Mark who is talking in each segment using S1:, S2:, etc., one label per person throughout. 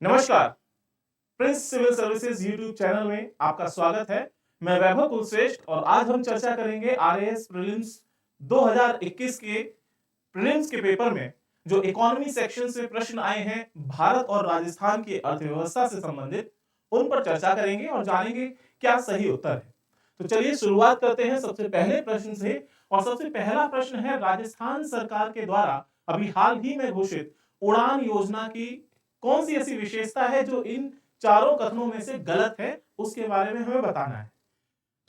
S1: नमस्कार। Prince civil services YouTube channel में आपका स्वागत है। मैं वैभव कुलश्रेष्ठ और आज हम चर्चा करेंगे आरएएस प्रीलिम्स 2021 के प्रीलिम्स के पेपर में जो इकोनॉमी सेक्शन से प्रश्न आए हैं भारत और राजस्थान की अर्थव्यवस्था से संबंधित, उन पर चर्चा करेंगे और जानेंगे क्या सही उत्तर है। तो चलिए शुरुआत करते हैं सबसे पहले प्रश्न से। और सबसे पहला प्रश्न है, राजस्थान सरकार के द्वारा अभी हाल ही में घोषित उड़ान योजना की कौन सी ऐसी विशेषता है जो इन चारों कथनों में से गलत है, उसके बारे में हमें बताना है।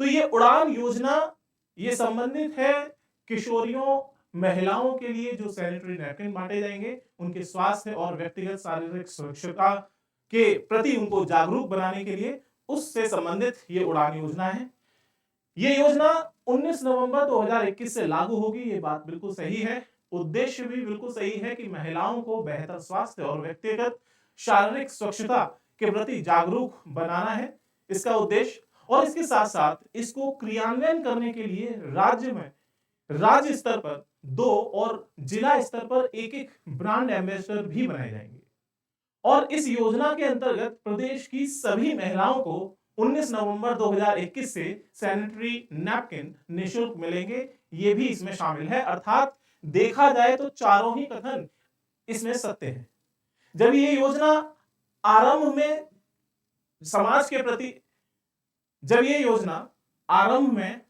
S1: तो ये उड़ान योजना ये संबंधित है किशोरियों, महिलाओं के लिए जो सैनिटरी नैपकिन बांटे जाएंगे, उनके स्वास्थ्य और व्यक्तिगत शारीरिक सुरक्षा के प्रति उनको जागरूक बनाने के लिए, उससे संबंधित ये उड़ान योजना है। ये योजना 19 नवंबर 2021 से लागू होगी, ये बात बिल्कुल सही है। उद्देश्य भी बिल्कुल सही है कि महिलाओं को बेहतर स्वास्थ्य और व्यक्तिगत शारीरिक स्वच्छता के प्रति जागरूक बनाना है इसका उद्देश्य। और इसके साथ साथ इसको क्रियान्वयन करने के लिए राज्य में राज्य स्तर पर 2 और जिला स्तर पर एक ब्रांड एम्बेसडर भी बनाए जाएंगे। और इस योजना के अंतर्गत प्रदेश की सभी महिलाओं को 19 नवंबर 2021 से सैनिटरी नैपकिन निःशुल्क मिलेंगे, ये भी इसमें शामिल है। अर्थात देखा जाए तो चारों ही कथन इसमें सत्य हैं। जब ये योजना आरंभ में समाज के प्रति जब ये योजना आरंभ में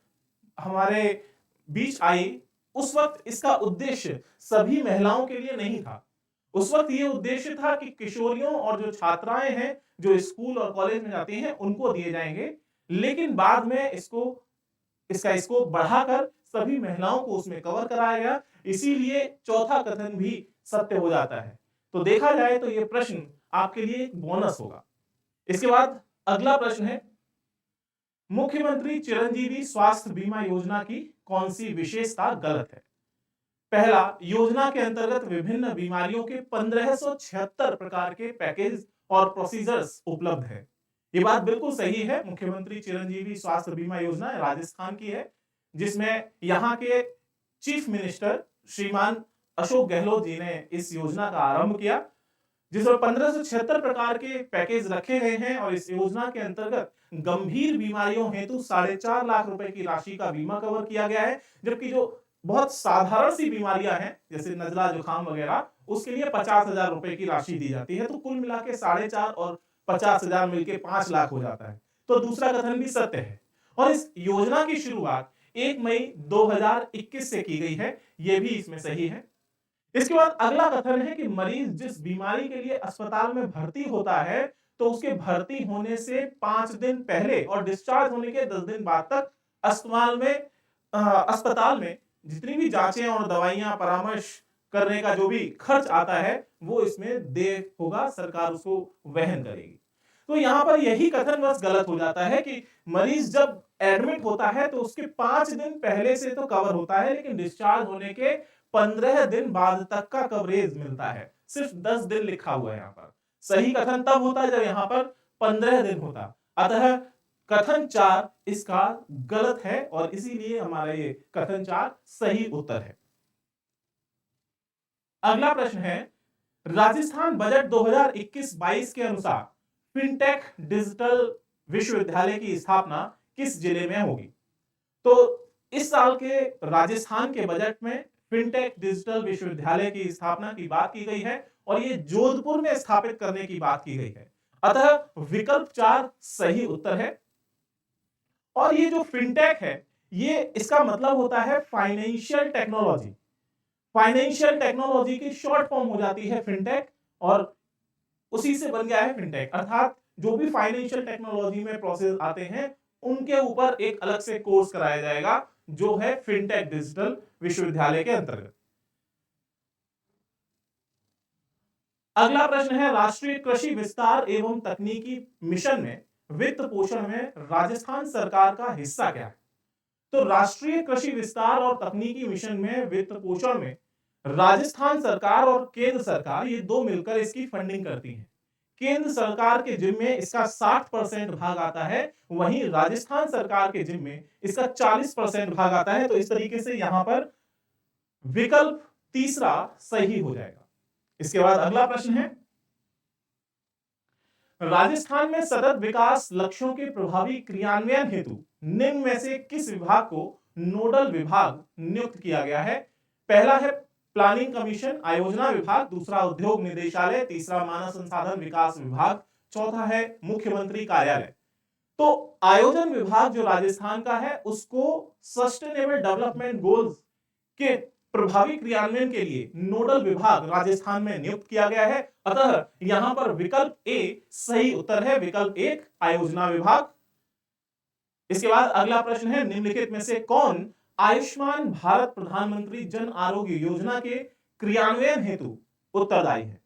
S1: हमारे बीच आई, उस वक्त इसका उद्देश्य सभी महिलाओं के लिए नहीं था। उस वक्त ये उद्देश्य था कि किशोरियों और जो छात्राएं हैं जो स्कूल और कॉलेज में जाती हैं उनको दिए जाएंगे, लेकिन बाद में इसका स्कोप बढ़ाकर सभी महिलाओं को उसमें कवर कराया गया, इसीलिए चौथा कथन भी सत्य हो जाता है। तो देखा जाए तो ये प्रश्न आपके लिए एक बोनस होगा। इसके बाद अगला प्रश्न है, मुख्यमंत्री चिरंजीवी स्वास्थ्य बीमा योजना की कौन सी विशेषता गलत है? पहला, योजना के अंतर्गत विभिन्न बीमारियों के 1576 प्रकार के पैकेज और प्रोसीजर्स उपलब्ध है। ये बात बिल्कुल सही है। मुख्यमंत्री चिरंजीवी स्वास्थ्य बीमा योजना राजस्थान की है, जिसमें यहाँ के चीफ मिनिस्टर श्रीमान अशोक गहलोत जी ने इस योजना का आरंभ किया, जिसमें 1576 प्रकार के पैकेज रखे गए हैं। और इस योजना के अंतर्गत गंभीर बीमारियों हेतु 4.5 लाख रुपए की राशि का बीमा कवर किया गया है, जबकि जो बहुत साधारण सी बीमारियां हैं जैसे नजला जुकाम वगैरह, उसके लिए 50,000 रुपए की राशि दी जाती है। तो कुल मिला के 4.5 और 50,000 मिलके 5 लाख हो जाता है। तो दूसरा कथन भी सत्य है। और इस योजना की शुरुआत 1 मई 2021 से की गई है, यह भी इसमें सही है। इसके बाद अगला कथन है कि मरीज जिस बीमारी के लिए अस्पताल में भर्ती होता है, तो उसके भर्ती होने से 5 दिन पहले और डिस्चार्ज होने के 10 दिन बाद तक अस्पताल में जितनी भी जांचें और दवाइयां परामर्श करने का जो भी खर्च आता है, वो इसमें देय होगा, सरकार उसको वहन करेगी। तो यहां पर यही कथन बस गलत हो जाता है कि मरीज जब एडमिट होता है तो उसके 5 दिन पहले से तो कवर होता है, लेकिन डिस्चार्ज होने के 15 दिन बाद तक का कवरेज मिलता है। सिर्फ 10 दिन लिखा हुआ है यहाँ पर। सही कथन तब होता है जब यहाँ पर 15 दिन होता। अतः कथन 4 इसका गलत है और इसीलिए हमारा ये कथन 4 सही उत्तर है। अगला प्रश्न है, राजस्थान बजट 2021-22 के अनुसार फिनटेक डिजिटल विश्वविद्यालय की स्थापना किस जिले में होगी? तो इस साल के राजस्थान के बजट में फिनटेक डिजिटल विश्वविद्यालय की स्थापना की बात की गई है और ये जोधपुर में स्थापित करने की बात की गई है। अतः विकल्प 4 सही उत्तर है। और ये जो फिनटेक है, ये इसका मतलब होता है फाइनेंशियल टेक्नोलॉजी। फाइनेंशियल टेक्नोलॉजी की शॉर्ट फॉर्म हो जाती है फिनटेक और उसी से बन गया है फिनटेक। अर्थात जो भी फाइनेंशियल टेक्नोलॉजी में प्रोसेस आते हैं, उनके ऊपर एक अलग से कोर्स कराया जाएगा, जो है फिनटेक डिजिटल विश्वविद्यालय के अंतर्गत। अगला प्रश्न है, राष्ट्रीय कृषि विस्तार एवं तकनीकी मिशन में वित्त पोषण में राजस्थान सरकार का हिस्सा क्या है? तो राष्ट्रीय कृषि विस्तार और तकनीकी मिशन में वित्त पोषण में राजस्थान सरकार और केंद्र सरकार ये दो मिलकर इसकी फंडिंग करती हैं। केंद्र सरकार के जिम्मे इसका 60% भाग आता है, वहीं राजस्थान सरकार के जिम्मे इसका 40% भाग आता है। तो इस तरीके से यहां पर विकल्प तीसरा सही हो जाएगा। इसके बाद अगला प्रश्न है, राजस्थान में सतत विकास लक्ष्यों के प्रभावी क्रियान्वयन हेतु निम्न में से किस विभाग को नोडल विभाग नियुक्त किया गया है? पहला है प्लानिंग कमीशन आयोजना विभाग, दूसरा उद्योग निदेशालय, तीसरा मानव संसाधन विकास विभाग, चौथा है मुख्यमंत्री कार्यालय। तो आयोजन विभाग जो राजस्थान का है उसको सस्टेनेबल डेवलपमेंट गोल्स के प्रभावी क्रियान्वयन के लिए नोडल विभाग राजस्थान में नियुक्त किया गया है। अतः यहां पर विकल्प ए सही उत्तर है, विकल्प एक आयोजना विभाग। इसके बाद अगला प्रश्न है निम्नलिखित में से कौन आयुष्मान भारत प्रधानमंत्री जन आरोग्य योजना के क्रियान्वयन हेतु उत्तरदायी है?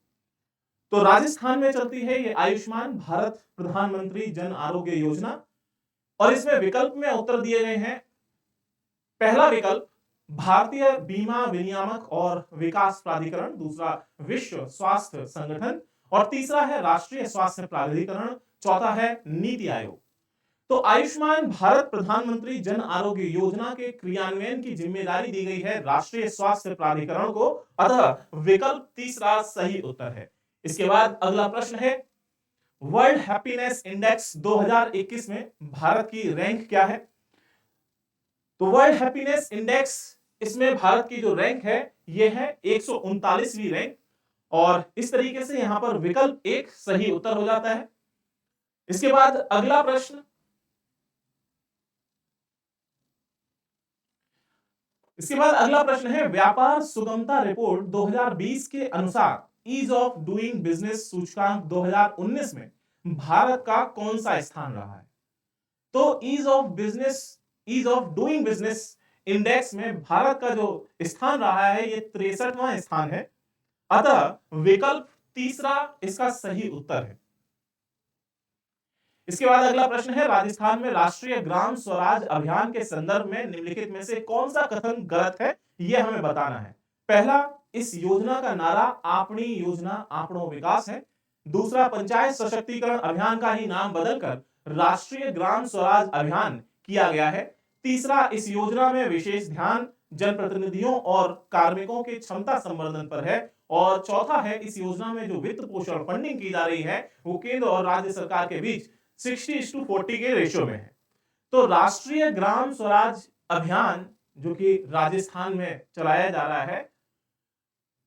S1: तो राजस्थान में चलती है ये आयुष्मान भारत प्रधानमंत्री जन आरोग्य योजना और इसमें विकल्प में उत्तर दिए गए हैं। पहला विकल्प भारतीय बीमा विनियामक और विकास प्राधिकरण, दूसरा विश्व स्वास्थ्य संगठन और तीसरा है राष्ट्रीय स्वास्थ्य प्राधिकरण, चौथा है नीति आयोग। तो आयुष्मान भारत प्रधानमंत्री जन आरोग्य योजना के क्रियान्वयन की जिम्मेदारी दी गई है राष्ट्रीय स्वास्थ्य प्राधिकरण को, अतः विकल्प तीसरा सही उत्तर है। इसके बाद अगला प्रश्न है वर्ल्ड हैप्पीनेस इंडेक्स 2021 में भारत की रैंक क्या है? तो वर्ल्ड हैप्पीनेस इंडेक्स इसमें भारत की जो रैंक है यह है 139वीं रैंक और इस तरीके से यहां पर विकल्प एक सही उत्तर हो जाता है। इसके बाद अगला प्रश्न है व्यापार सुगमता रिपोर्ट 2020 के अनुसार ईज ऑफ डूइंग बिजनेस सूचकांक 2019 में भारत का कौन सा स्थान रहा है? तो ease of doing business index में भारत का जो स्थान रहा है ये 63वां स्थान है, अतः विकल्प तीसरा इसका सही उत्तर है। इसके बाद अगला प्रश्न है राजस्थान में राष्ट्रीय ग्राम स्वराज अभियान के संदर्भ में निम्नलिखित में से कौन सा कथन गलत है यह हमें बताना है। पहला, इस योजना का नारा आपनी योजना आपनो विकास है। दूसरा, पंचायत सशक्तिकरण अभियान का ही नाम बदलकर राष्ट्रीय ग्राम स्वराज अभियान किया गया है। तीसरा, इस योजना में विशेष ध्यान जनप्रतिनिधियों और कार्मिकों के क्षमता संवर्धन पर है और चौथा है इस योजना में जो वित्त पोषण फंडिंग की जा रही है वो केंद्र और राज्य सरकार के बीच 60:40 के रेशियो में है। तो राष्ट्रीय ग्राम स्वराज अभियान जो कि राजस्थान में चलाया जा रहा है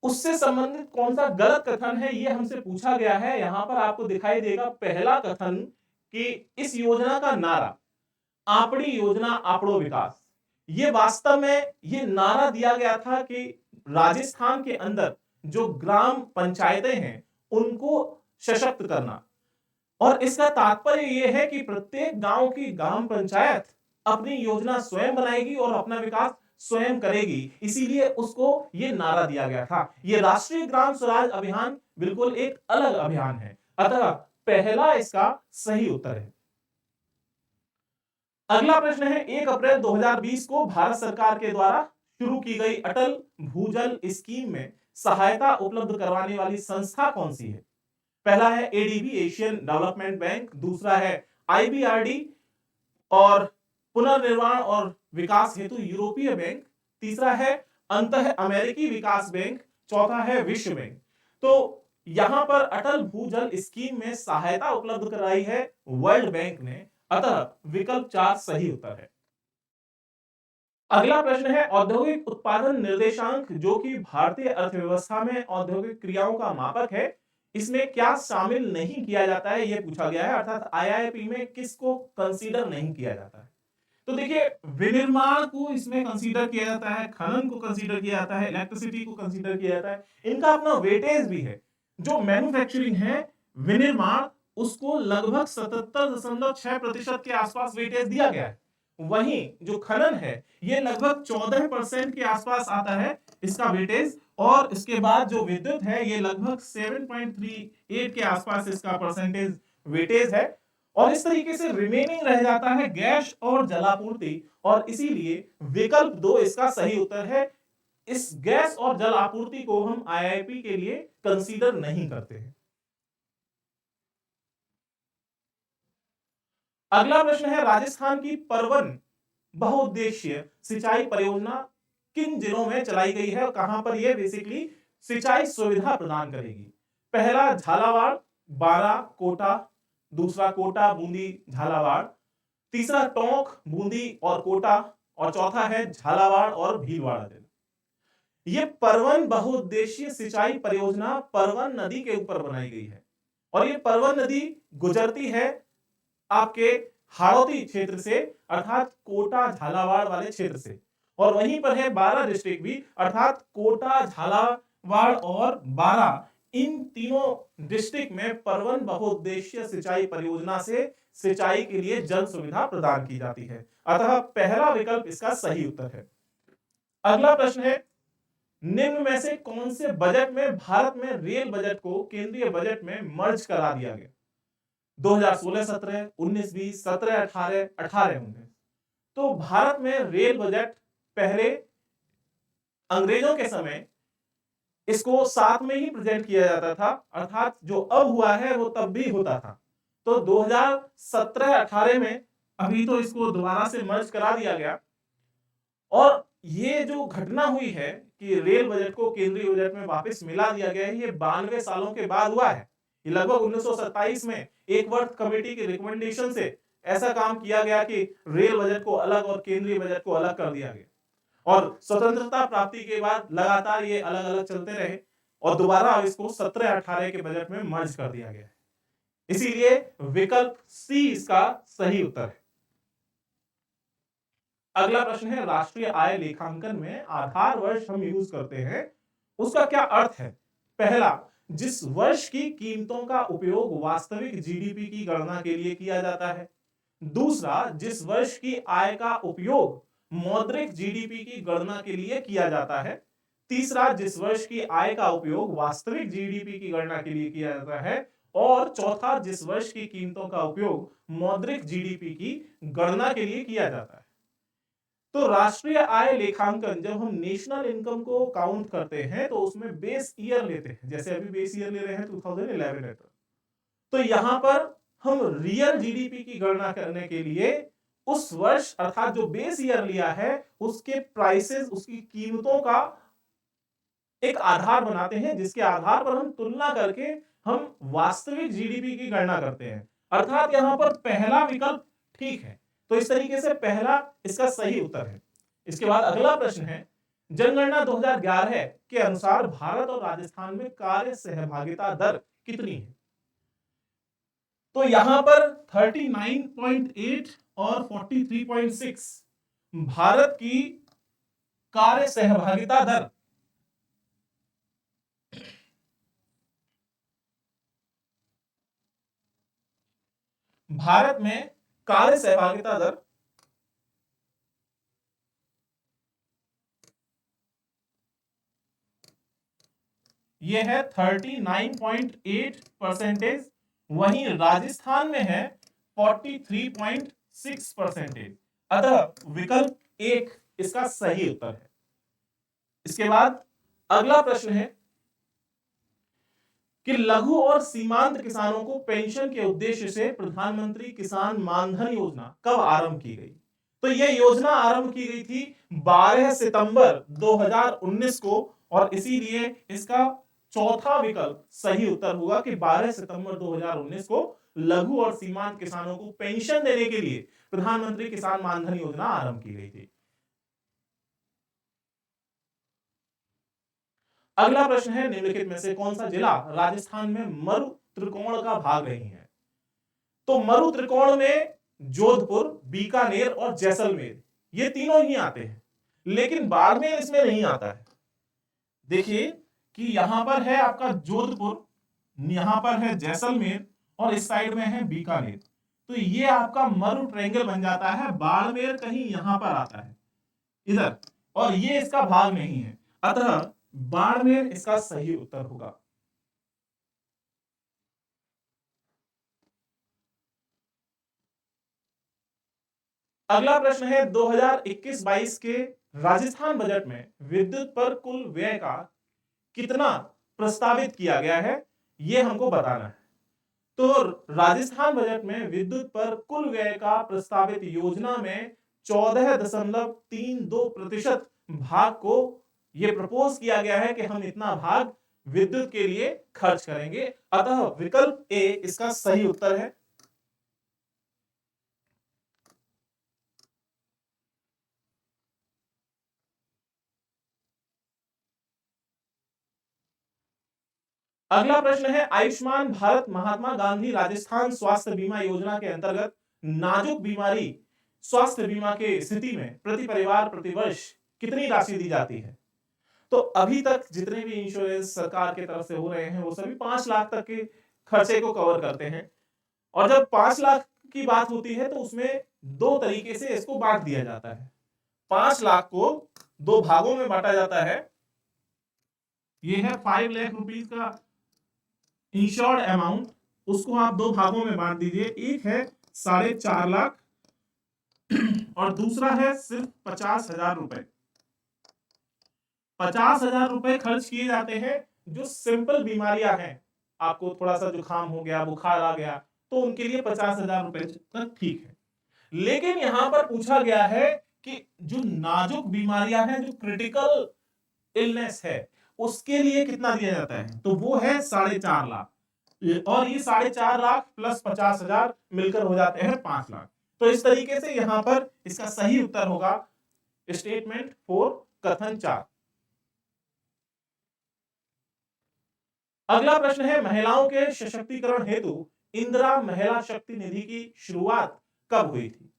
S1: उससे संबंधित कौन सा गलत कथन है ये हमसे पूछा गया है। यहां पर आपको दिखाई देगा पहला कथन कि इस योजना का नारा आपनी योजना आपनो विकास, ये वास्तव में ये नारा दिया गया था कि राजस्थान के अंदर जो ग्राम पंचायतें हैं उनको सशक्त करना और इसका तात्पर्य यह है कि प्रत्येक गांव की ग्राम पंचायत अपनी योजना स्वयं बनाएगी और अपना विकास स्वयं करेगी, इसीलिए उसको ये नारा दिया गया था। ये राष्ट्रीय ग्राम स्वराज अभियान बिल्कुल एक अलग अभियान है, अतः पहला इसका सही उत्तर है। अगला प्रश्न है 1 अप्रैल 2020 को भारत सरकार के द्वारा शुरू की गई अटल भूजल स्कीम में सहायता उपलब्ध करवाने वाली संस्था कौन सी है? पहला है एडीबी एशियन डेवलपमेंट बैंक, दूसरा है आईबीआरडी और पुनर्निर्माण और विकास हेतु यूरोपीय बैंक, तीसरा है अंतः अमेरिकी विकास बैंक, चौथा है विश्व बैंक। तो यहां पर अटल भूजल स्कीम में सहायता उपलब्ध कराई है वर्ल्ड बैंक ने, अतः विकल्प 4 सही उत्तर है। अगला प्रश्न है औद्योगिक उत्पादन निर्देशांक जो कि भारतीय अर्थव्यवस्था में औद्योगिक क्रियाओं का मापक है, इसमें क्या शामिल नहीं किया जाता है यह पूछा गया है, अर्थात आईआईपी में किसको कंसीडर नहीं किया जाता है। तो देखिए विनिर्माण को इसमें कंसीडर किया जाता है, खनन को कंसीडर किया जाता है, इलेक्ट्रिसिटी को कंसीडर किया जाता है, इनका अपना वेटेज भी है। जो मैन्युफैक्चरिंग है विनिर्माण उसको लगभग 77.6% के आसपास वेटेज दिया गया है, वहीं जो खनन है ये लगभग 14% के आसपास आता है इसका वेटेज, और इसके बाद जो विद्युत है ये लगभग 7.38 के आसपास इसका परसेंटेज वेटेज है, और इस तरीके से रिमेनिंग रह जाता है गैस और जलापूर्ति, और इसीलिए विकल्प 2 इसका सही उत्तर है। इस गैस और जल आपूर्ति को हम आईआईपी के लिए कंसीडर नहीं करते हैं। अगला प्रश्न है राजस्थान की परवन बहुउद्देशीय सिंचाई परियोजना किन जिलों में चलाई गई है और कहां पर यह बेसिकली सिंचाई सुविधा प्रदान करेगी? पहला झालावाड़, बारां, कोटा, दूसरा कोटा, बूंदी, झालावाड़, तीसरा टोंक, बूंदी और कोटा, और चौथा है झालावाड़ और भीलवाड़ा जिला। ये परवन बहुउद्देशीय सिंचाई परियोजना परवन नदी के ऊपर बनाई गई है और ये परवन नदी गुजरती है आपके हाड़ौती क्षेत्र से, अर्थात कोटा झालावाड़ वाले क्षेत्र से, और वहीं पर है बारां डिस्ट्रिक्ट भी, अर्थात कोटा, झालावाड़ और बारां, इन तीनों डिस्ट्रिक्ट में परवन बहुउद्देशीय सिंचाई परियोजना से सिंचाई के लिए जल सुविधा प्रदान की जाती है। अतः पहला विकल्प इसका सही उत्तर है। अगला प्रश्न है, निम्न में से कौन से बजट में भारत में रेल बजट को केंद्रीय बजट में मर्ज करा दिया गया? 2016-17, 19-20, 17-18, 18-19। तो भारत में रेल बजट पहले अंग्रेजों के समय इसको साथ में ही प्रेजेंट किया जाता था, अर्थात जो अब हुआ है वो तब भी होता था। तो 2017-18 में अभी तो इसको दोबारा से मर्ज करा दिया गया, और ये जो घटना हुई है कि रेल बजट को केंद्रीय बजट में वापस मिला दिया गया है, ये 92 सालों के बाद हुआ है। ये लगभग 1927 में एक वर्ग कमेटी की रिकमेंडेशन से ऐसा काम किया गया कि रेल बजट को अलग और केंद्रीय बजट को अलग कर दिया गया, और स्वतंत्रता प्राप्ति के बाद लगातार ये अलग अलग चलते रहे और दोबारा इसको 17-18 के बजट में मर्ज कर दिया गया है। इसीलिए विकल्प सी इसका सही उत्तर है। अगला प्रश्न है, राष्ट्रीय आय लेखांकन में आधार वर्ष हम यूज करते हैं, उसका क्या अर्थ है? पहला, जिस वर्ष की कीमतों का उपयोग वास्तविक जीडीपी की गणना के लिए किया जाता है। दूसरा, जिस वर्ष की आय का उपयोग मौद्रिक जीडीपी की गणना के लिए किया जाता है। तीसरा, जिस वर्ष की आय का उपयोग वास्तविक जीडीपी की गणना के लिए किया जाता है। और चौथा, जिस वर्ष की कीमतों का उपयोग मौद्रिक जीडीपी की गणना के लिए किया जाता है। तो राष्ट्रीय आय लेखांकन, जब हम नेशनल इनकम को काउंट करते हैं तो उसमें बेस ईयर लेते हैं, जैसे अभी बेस ईयर ले रहे हैं 2011 है। तो यहां पर हम रियल जीडीपी की गणना करने के लिए उस वर्ष अर्थात जो बेस ईयर लिया है उसके प्राइसेस, उसकी कीमतों का एक आधार बनाते हैं, जिसके आधार पर हम तुलना करके हम वास्तविक जीडीपी की गणना करते हैं। अर्थात यहां पर पहला विकल्प ठीक है, तो इस तरीके से पहला इसका सही उत्तर है। इसके बाद अगला प्रश्न है, जनगणना 2011 के अनुसार भारत और राजस्थान में कार्य सहभागिता दर कितनी है? तो यहां पर 39.8 और 43.6 भारत की कार्य सहभागिता दर भारत में कार्य सहभागिता दर यह है 39.8%, वहीं राजस्थान में है 43.6%। अतः विकल्प एक इसका सही उत्तर है। इसके बाद अगला प्रश्न है कि लघु और सीमांत किसानों को पेंशन के उद्देश्य से प्रधानमंत्री किसान मानधन योजना कब आरंभ की गई? तो यह योजना आरंभ की गई थी 12 सितंबर 2019 को, और इसीलिए इसका चौथा विकल्प सही उत्तर होगा कि 12 सितंबर 2019 को लघु और सीमांत किसानों को पेंशन देने के लिए प्रधानमंत्री किसान मानधन योजना आरंभ की गई थी। अगला प्रश्न है, निम्नलिखित में से कौन सा जिला राजस्थान में मरु त्रिकोण का भाग नहीं है? तो मरु त्रिकोण में जोधपुर, बीकानेर और जैसलमेर ये तीनों ही आते हैं, लेकिन बाड़मेर इसमें नहीं आता है। देखिए कि यहां पर है आपका जोधपुर, यहां पर है जैसलमेर और इस साइड में है बीकानेर। तो ये आपका मरु ट्रायंगल बन जाता है। बाड़मेर कहीं यहां पर आता है इधर, और ये इसका भाग नहीं है, अतः बाड़मेर इसका सही उत्तर होगा। अगला प्रश्न है, 2021-22 के राजस्थान बजट में विद्युत पर कुल व्यय का कितना प्रस्तावित किया गया है, यह हमको बताना है। तो राजस्थान बजट में विद्युत पर कुल व्यय का प्रस्तावित योजना में 14.32% भाग को यह प्रपोज किया गया है कि हम इतना भाग विद्युत के लिए खर्च करेंगे। अतः विकल्प ए इसका सही उत्तर है। अगला प्रश्न है, आयुष्मान भारत महात्मा गांधी राजस्थान स्वास्थ्य बीमा योजना के अंतर्गत नाजुक बीमारी स्वास्थ्य बीमा के स्थिति में प्रति परिवार प्रति वर्ष कितनी राशि दी जाती है? तो अभी तक जितने भी इंश्योरेंस सरकार की तरफ से हो रहे हैं वो सभी 5 लाख तक के खर्चे को कवर करते हैं। और जब 5 लाख की बात होती है तो उसमें दो तरीके से इसको बांट दिया जाता है। 5 लाख को दो भागों में बांटा जाता है। ये है 5 लाख रुपीस का इंश्योर्ड अमाउंट, उसको आप दो भागों में बांट दीजिए। एक है 4.5 लाख और दूसरा है सिर्फ 50,000 रुपए। 50,000 रुपए खर्च किए जाते हैं जो सिंपल बीमारियां हैं, आपको थोड़ा सा जुकाम हो गया, बुखार आ गया, तो उनके लिए 50,000 रुपए तक ठीक है। लेकिन यहां पर पूछा गया है कि जो नाजुक बीमारियां हैं, जो क्रिटिकल इलनेस है, उसके लिए कितना दिया जाता है? तो वो है 4.5 लाख। और ये 4.5 लाख प्लस 50,000 मिलकर हो जाते हैं 5 लाख। तो इस तरीके से यहां पर इसका सही उत्तर होगा स्टेटमेंट 4, कथन 4। अगला प्रश्न है, महिलाओं के सशक्तिकरण हेतु इंदिरा महिला शक्ति निधि की शुरुआत कब हुई थी?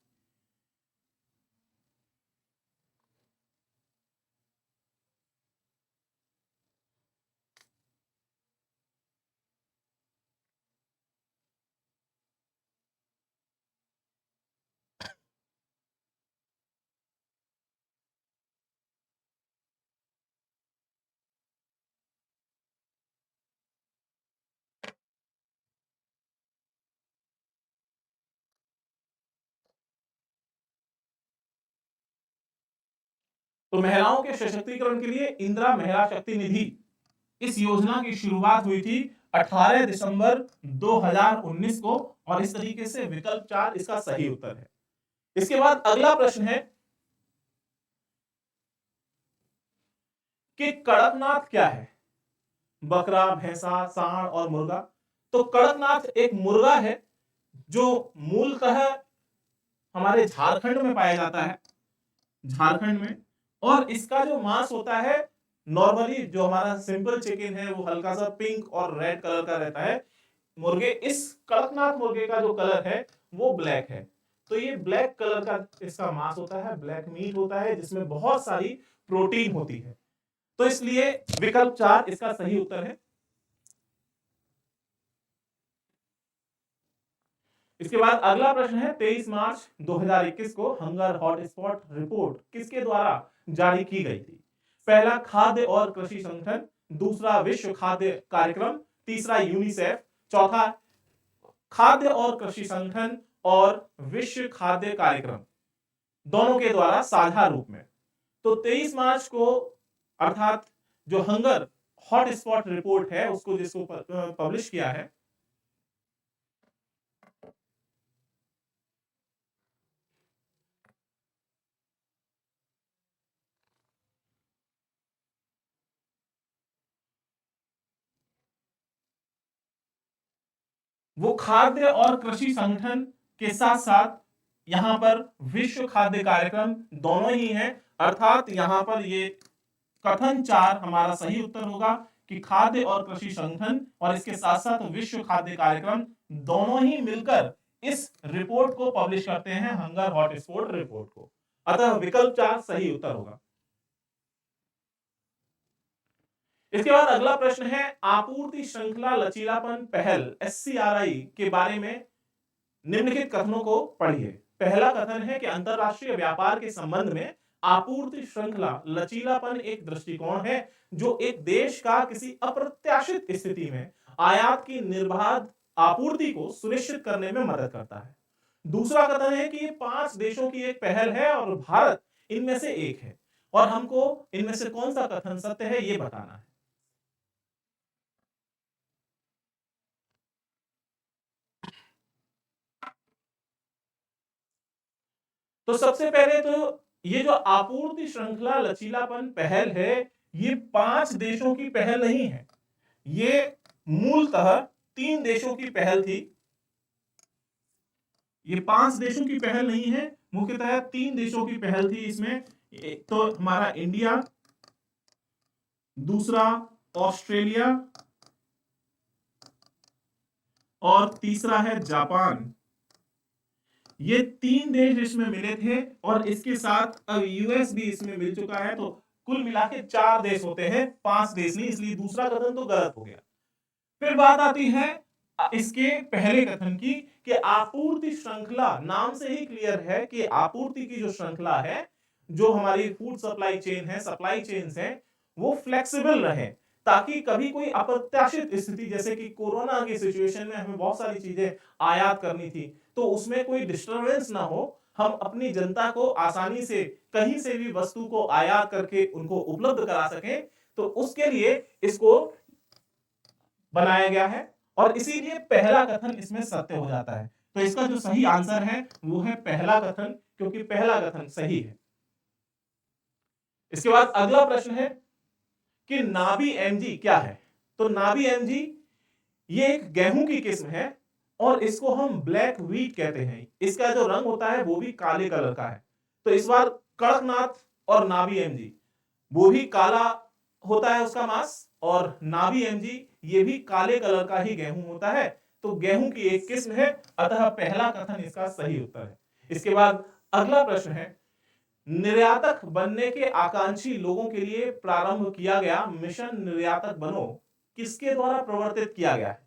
S1: तो महिलाओं के सशक्तिकरण के लिए इंदिरा महिला शक्ति निधि, इस योजना की शुरुआत हुई थी 18 दिसंबर 2019 को। और इस तरीके से विकल्प 4 इसका सही उत्तर है। इसके बाद अगला प्रश्न है कि कड़कनाथ क्या है? बकरा, भैंसा, सांड और मुर्गा। तो कड़कनाथ एक मुर्गा है जो मूलतः हमारे झारखंड में पाया जाता है, झारखंड में। और इसका जो मांस होता है, नॉर्मली जो हमारा सिंपल चिकन है वो हल्का सा पिंक और रेड कलर का रहता है। मुर्गे, इस कड़कनाथ मुर्गे का जो कलर है वो ब्लैक है। तो ये ब्लैक कलर का इसका मांस होता है, ब्लैक मीट होता है, जिसमें बहुत सारी प्रोटीन होती है। तो इसलिए विकल्प 4 इसका सही उत्तर है। इसके बाद अगला प्रश्न है, 23 मार्च 2021 को हंगर हॉटस्पॉट रिपोर्ट किसके द्वारा जारी की गई थी? पहला, खाद्य और कृषि संगठन, दूसरा विश्व खाद्य कार्यक्रम, तीसरा यूनिसेफ, चौथा खाद्य और कृषि संगठन और विश्व खाद्य कार्यक्रम, दोनों के द्वारा साझा रूप में। तो 23 मार्च को, अर्थात जो हंगर हॉटस्पॉट रिपोर्ट है उसको जिसको पब्लिश किया है, वो खाद्य और कृषि संगठन के साथ साथ यहां पर विश्व खाद्य कार्यक्रम दोनों ही हैं। अर्थात यहां पर ये कथन 4 हमारा सही उत्तर होगा कि खाद्य और कृषि संगठन और इसके साथ साथ विश्व खाद्य कार्यक्रम दोनों ही मिलकर इस रिपोर्ट को पब्लिश करते हैं, हंगर हॉटस्पॉट रिपोर्ट को। अतः विकल्प 4 सही उत्तर होगा। इसके बाद अगला प्रश्न है, आपूर्ति श्रृंखला लचीलापन पहल एससीआरआई के बारे में निम्नलिखित कथनों को पढ़िए। पहला कथन है कि अंतरराष्ट्रीय व्यापार के संबंध में आपूर्ति श्रृंखला लचीलापन एक दृष्टिकोण है जो एक देश का किसी अप्रत्याशित स्थिति में आयात की निर्बाध आपूर्ति को सुनिश्चित करने में मदद करता है। दूसरा कथन है कि ये 5 देशों की एक पहल है और भारत इनमें से एक है, और हमको इनमें से कौन सा कथन सत्य है ये बताना है। तो सबसे पहले तो ये जो आपूर्ति श्रृंखला लचीलापन पहल है, ये 5 देशों की पहल नहीं है, ये मूलतः 3 देशों की पहल थी। ये 5 देशों की पहल नहीं है, मुख्यतः 3 देशों की पहल थी इसमें। एक तो हमारा इंडिया, दूसरा ऑस्ट्रेलिया और तीसरा है जापान। ये 3 देश इसमें मिले थे और इसके साथ अब यूएस भी इसमें मिल चुका है, तो कुल मिला के 4 देश होते हैं, 5 देश नहीं, इसलिए दूसरा कथन तो गलत हो गया। फिर बात आती है इसके पहले कथन की कि आपूर्ति श्रृंखला, नाम से ही क्लियर है कि आपूर्ति की जो श्रृंखला है, जो हमारी फूड सप्लाई चेन है, सप्लाई चेन्स है, वो फ्लेक्सिबल रहे, ताकि कभी कोई अप्रत्याशित स्थिति, जैसे कि कोरोना की सिचुएशन में हमें बहुत सारी चीजें आयात करनी थी, तो उसमें कोई डिस्टरबेंस ना हो, हम अपनी जनता को आसानी से कहीं से भी वस्तु को आयात करके उनको उपलब्ध करा सकें, तो उसके लिए इसको बनाया गया है और इसीलिए पहला कथन इसमें सत्य हो जाता है। तो इसका जो सही आंसर है वो है पहला कथन, क्योंकि पहला कथन सही है। इसके बाद अगला प्रश्न है कि नाबी एमजी क्या है? तो नाबी एमजी ये एक गेहूं की किस्म है और इसको हम ब्लैक व्हीट कहते हैं। इसका जो रंग होता है वो भी काले कलर का है। तो इस बार कड़कनाथ और नाबी एमजी, वो भी काला होता है उसका मांस, और नाबी एमजी ये भी काले कलर का ही गेहूं होता है। तो गेहूं की एक किस्म है, अतः पहला कथन इसका सही उत्तर है। इसके बाद अगला प्रश्न है, निर्यातक बनने के आकांक्षी लोगों के लिए प्रारंभ किया गया मिशन निर्यातक बनो किसके द्वारा प्रवर्तित किया गया है?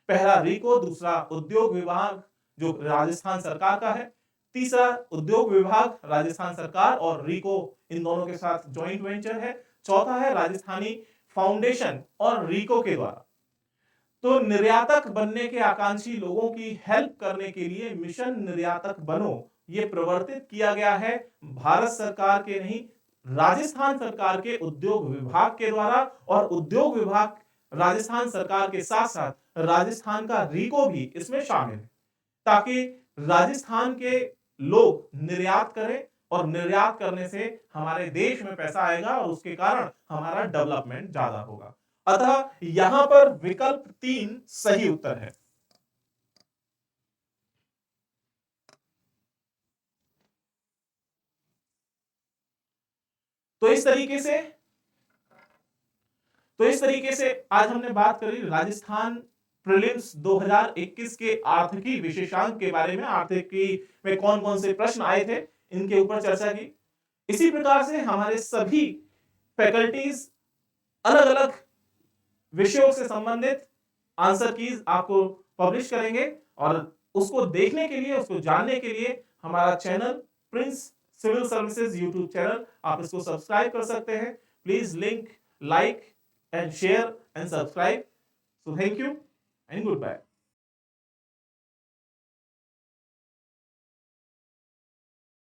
S1: पहला रीको, दूसरा उद्योग विभाग जो राजस्थान सरकार का है, तीसरा उद्योग विभाग राजस्थान सरकार और रीको इन दोनों के साथ जॉइंट वेंचर है, चौथा है राजस्थानी फाउंडेशन और रीको के द्वारा। तो निर्यातक बनने के आकांक्षी लोगों की हेल्प करने के लिए मिशन निर्यातक बनो ये प्रवर्तित किया गया है भारत सरकार के नहीं, राजस्थान सरकार के उद्योग विभाग के द्वारा, और उद्योग विभाग राजस्थान सरकार के साथ साथ राजस्थान का रीको भी इसमें शामिल है, ताकि राजस्थान के लोग निर्यात करें और निर्यात करने से हमारे देश में पैसा आएगा और उसके कारण हमारा डेवलपमेंट ज्यादा होगा। अतः यहां पर विकल्प 3 सही उत्तर है। तो इस तरीके से आज हमने बात करी राजस्थान प्रीलिम्स 2021 के आर्थिकी विशेषांक के बारे में, आर्थिकी में कौन कौन से प्रश्न आए थे इनके ऊपर चर्चा की। इसी प्रकार से हमारे सभी फैकल्टीज अलग अलग विषयों से संबंधित आंसर कीज आपको पब्लिश करेंगे, और उसको देखने के लिए, उसको जानने के लिए हमारा channel Prince civil services YouTube channel, आप इसको सब्सक्राइब कर सकते हैं। Please link, like and share and subscribe. So thank you and good bye.